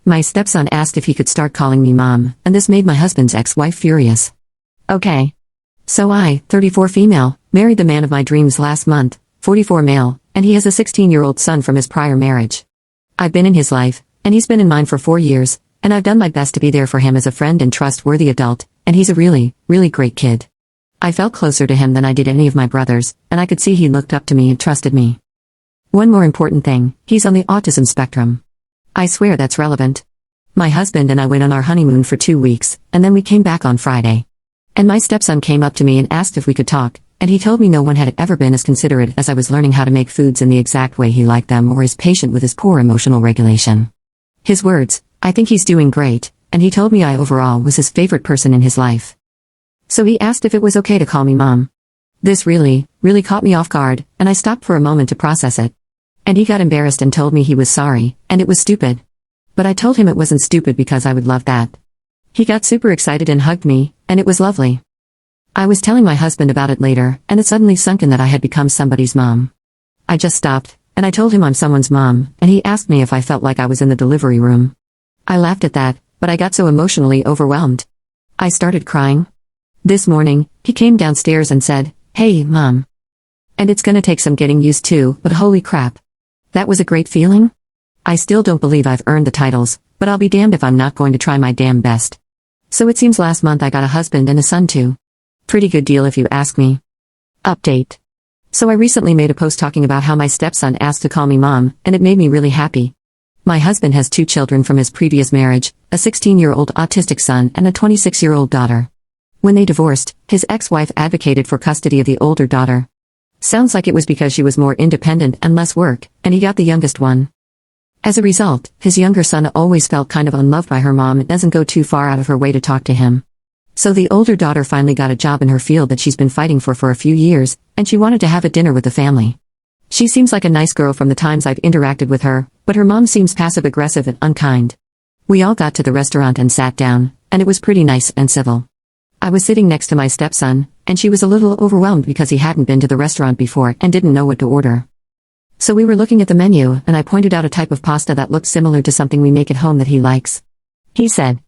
My stepson asked if he could start calling me mom, and this made my husband's ex-wife furious. Okay. So I, 34 female, married the man of my dreams last month, 44 male, and he has a 16-year-old son from his prior marriage. I've been in his life, and he's been in mine for 4 years, and I've done my best to be there for him as a friend and trustworthy adult, and he's a really, really great kid. I felt closer to him than I did any of my brothers, and I could see he looked up to me and trusted me. One more important thing, he's on the autism spectrum. I swear that's relevant. My husband and I went on our honeymoon for 2 weeks, and then we came back on Friday. And my stepson came up to me and asked if we could talk, and he told me no one had ever been as considerate as I was learning how to make foods in the exact way he liked them or as patient with his poor emotional regulation. His words, I think he's doing great, and he told me I overall was his favorite person in his life. So he asked if it was okay to call me mom. This really, really caught me off guard, and I stopped for a moment to process it. And he got embarrassed and told me he was sorry, and it was stupid. But I told him it wasn't stupid because I would love that. He got super excited and hugged me, and it was lovely. I was telling my husband about it later, and it suddenly sunk in that I had become somebody's mom. I just stopped, and I told him I'm someone's mom, and he asked me if I felt like I was in the delivery room. I laughed at that, but I got so emotionally overwhelmed. I started crying. This morning, he came downstairs and said, "Hey, Mom." And it's gonna take some getting used to, but holy crap. That was a great feeling. I still don't believe I've earned the titles, but I'll be damned if I'm not going to try my damn best. So it seems last month I got a husband and a son too. Pretty good deal if you ask me. Update. So I recently made a post talking about how my stepson asked to call me mom, and it made me really happy. My husband has 2 children from his previous marriage, a 16-year-old autistic son and a 26-year-old daughter. When they divorced, his ex-wife advocated for custody of the older daughter. Sounds like it was because she was more independent and less work, and he got the youngest one. As a result, his younger son always felt kind of unloved by her mom and doesn't go too far out of her way to talk to him. So the older daughter finally got a job in her field that she's been fighting for a few years, and she wanted to have a dinner with the family. She seems like a nice girl from the times I've interacted with her, but her mom seems passive-aggressive and unkind. We all got to the restaurant and sat down, and it was pretty nice and civil. I was sitting next to my stepson, and she was a little overwhelmed because he hadn't been to the restaurant before and didn't know what to order. So we were looking at the menu, and I pointed out a type of pasta that looked similar to something we make at home that he likes. He said,